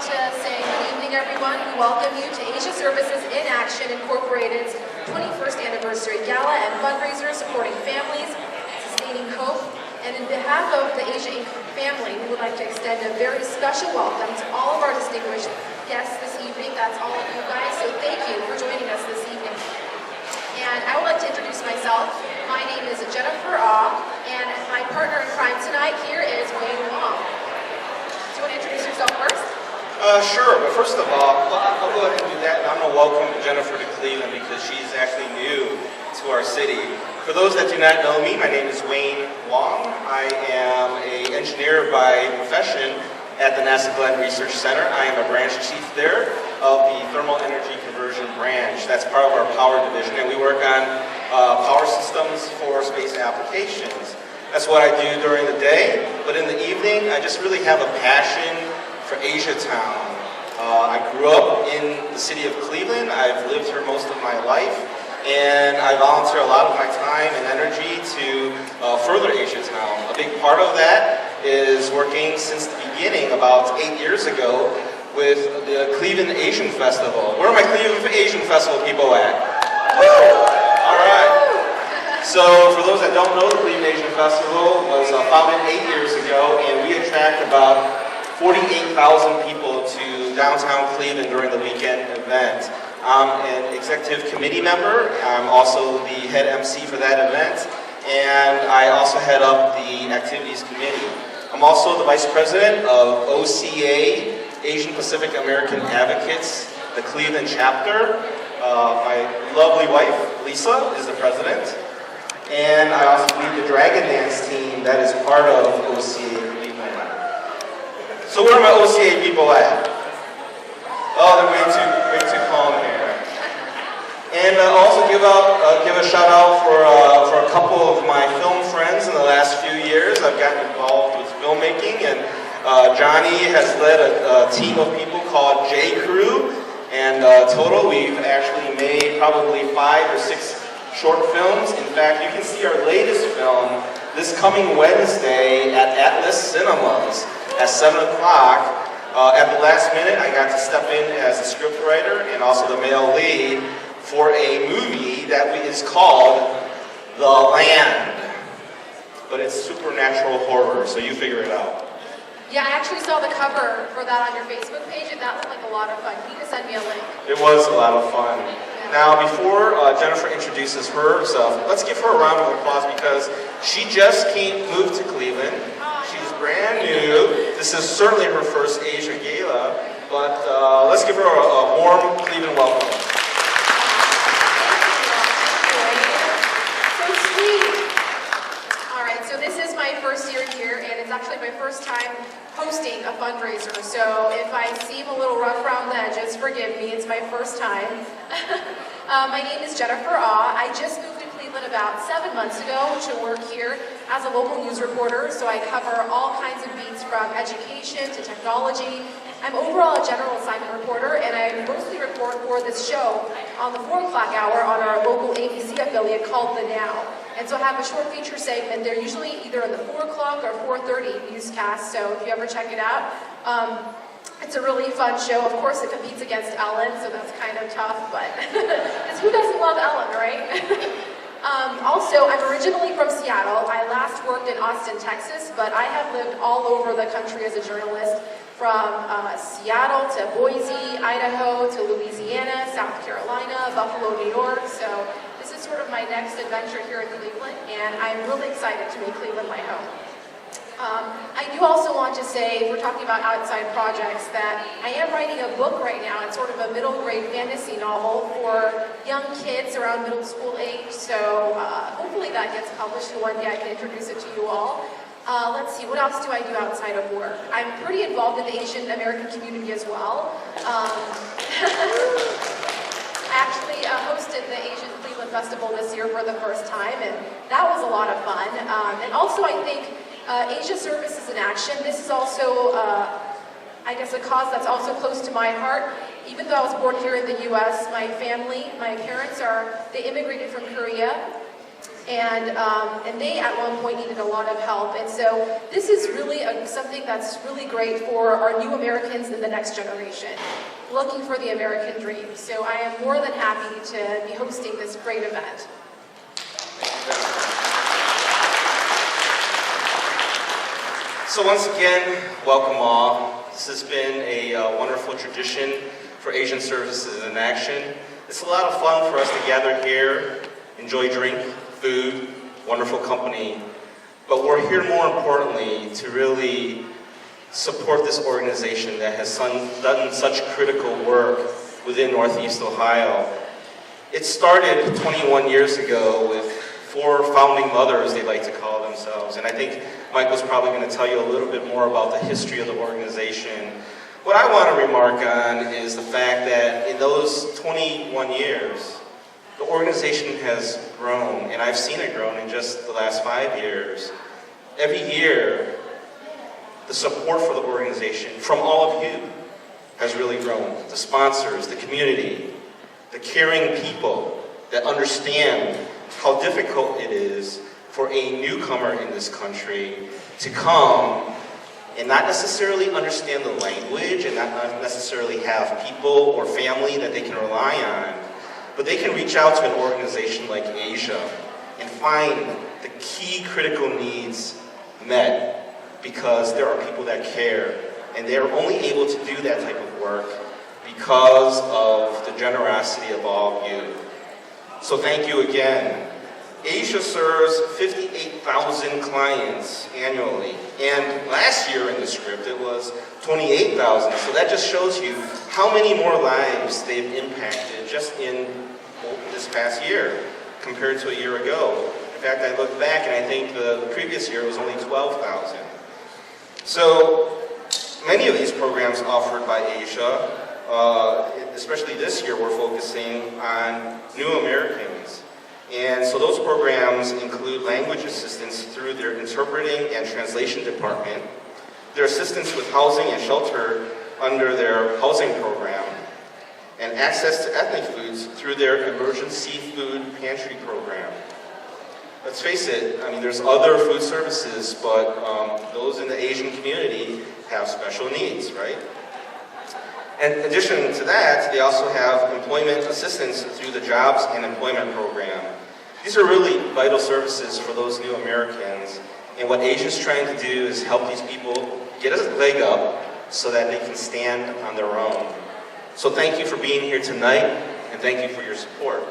to say good evening, everyone. We welcome you to Asia Services in Action Incorporated's 21st Anniversary Gala and Fundraiser supporting families, sustaining hope. And in behalf of the Asia Inc. family, we would like to extend a very special welcome to all of our distinguished guests this evening. That's all of you guys, so thank you for joining us this evening. And I would like to introduce myself. My name is Jennifer Ah, and my partner in crime tonight here is Wong. Do you want to introduce yourself first? Sure, but first of all, I'll go ahead and do that, and I'm going to welcome Jennifer to Cleveland because she's actually new to our city. For those that do not know me, my name is Wong. I am an engineer by profession at the NASA Glenn Research Center. I am a branch chief there of the Thermal Energy Conversion branch. That's part of our power division, and we work on power systems for space applications. That's what I do during the day, but in the evening, I just really have a passion for Asia Town. I grew up in the city of Cleveland. I've lived here most of my life, and I volunteer a lot of my time and energy to further Asia Town. A big part of that is working since the beginning, about 8 years ago, with the Cleveland Asian Festival. Where are my Cleveland Asian Festival people at? Woo! All right. So, for those that don't know, the Cleveland Asian Festival was founded 8 years ago, and we attract about 48,000 people to downtown Cleveland during the weekend event. I'm an executive committee member. I'm also the head MC for that event, and I also head up the activities committee. I'm also the vice president of OCA, Asian Pacific American Advocates, the Cleveland chapter. My lovely wife, Lisa, is the president. And I also lead the Dragon Dance team that is part of OCA Cleveland. So where are my OCA people at? Oh, they're way too calm here. And also give a shout out for a couple of my film friends in the last few years. I've gotten involved with filmmaking, and Johnny has led a team of people called J Crew. And total, we've actually made probably 5 or 6 short films. In fact, you can see our latest film this coming Wednesday at Atlas Cinemas at 7 o'clock. At the last minute, I got to step in as a scriptwriter and also the male lead for a movie that is called The Land. But it's supernatural horror, so you figure it out. Yeah, I actually saw the cover for that on your Facebook page, and that looked like a lot of fun. You can send me a link. It was a lot of fun. Now, before Jennifer introduces herself, let's give her a round of applause because she just moved to Cleveland. She's brand new. This is certainly her first Asia Gala, but let's give her a warm Cleveland welcome. So sweet. All right, so this is my first year here, and it's actually my first time hosting a fundraiser. So if I seem a little rough around the edges, forgive me. It's my first time. My name is Jennifer Ah. I just moved to Cleveland about 7 months ago to work here as a local news reporter. So I cover all kinds of beats from education to technology. I'm overall a general assignment reporter, and I mostly report for this show on the 4 o'clock hour on our local ABC affiliate called The Now. And so I have a short feature segment. They're usually either in the 4 o'clock or 4:30 newscast, so if you ever check it out, it's a really fun show. Of course, it competes against Ellen, so that's kind of tough, but because who doesn't love Ellen, right? Also, I'm originally from Seattle. I last worked in Austin, Texas, but I have lived all over the country as a journalist, from Seattle to Boise, Idaho to Louisiana, South Carolina, Buffalo, New York. So this is sort of my next adventure here in Cleveland, and I'm really excited to make Cleveland my home. I do also want to say, if we're talking about outside projects, that I am writing a book right now. It's sort of a middle grade fantasy novel for young kids around middle school age. So hopefully that gets published, and one day I can introduce it to you all. Let's see, what else do I do outside of work? I'm pretty involved in the Asian American community as well. I actually hosted the Asian Cleveland Festival this year for the first time, and that was a lot of fun. And also, I think Asia Services in Action. This is also, I guess, a cause that's also close to my heart. Even though I was born here in the U.S., my family, my parents they immigrated from Korea. And they at one point needed a lot of help. And so this is really something that's really great for our new Americans in the next generation, looking for the American dream. So I am more than happy to be hosting this great event. So once again, welcome all. This has been a wonderful tradition for Asian Services in Action. It's a lot of fun for us to gather here, enjoy drink, food, wonderful company, but we're here more importantly to really support this organization that has done such critical work within Northeast Ohio. It started 21 years ago with 4 founding mothers, they like to call themselves, and I think Michael's probably going to tell you a little bit more about the history of the organization. What I want to remark on is the fact that in those 21 years, the organization has grown, and I've seen it grow in just the last 5 years. Every year, the support for the organization from all of you has really grown. The sponsors, the community, the caring people that understand how difficult it is for a newcomer in this country to come and not necessarily understand the language and not necessarily have people or family that they can rely on, but they can reach out to an organization like Asia and find the key critical needs met because there are people that care, and they are only able to do that type of work because of the generosity of all of you. So thank you again. Asia serves 58,000 clients annually, and last year in the script it was 28,000, so that just shows you how many more lives they've impacted just in this past year compared to a year ago. In fact, I looked back and I think the previous year was only 12,000. So many of these programs offered by Asia, especially this year, we're focusing on new Americans. And so those programs include language assistance through their interpreting and translation department, their assistance with housing and shelter under their housing program, and access to ethnic foods through their emergency food pantry program. Let's face it, I mean, there's other food services, but those in the Asian community have special needs, right? In addition to that, they also have employment assistance through the Jobs and Employment Program. These are really vital services for those new Americans, and what Asia's trying to do is help these people get a leg up so that they can stand on their own. So thank you for being here tonight, and thank you for your support.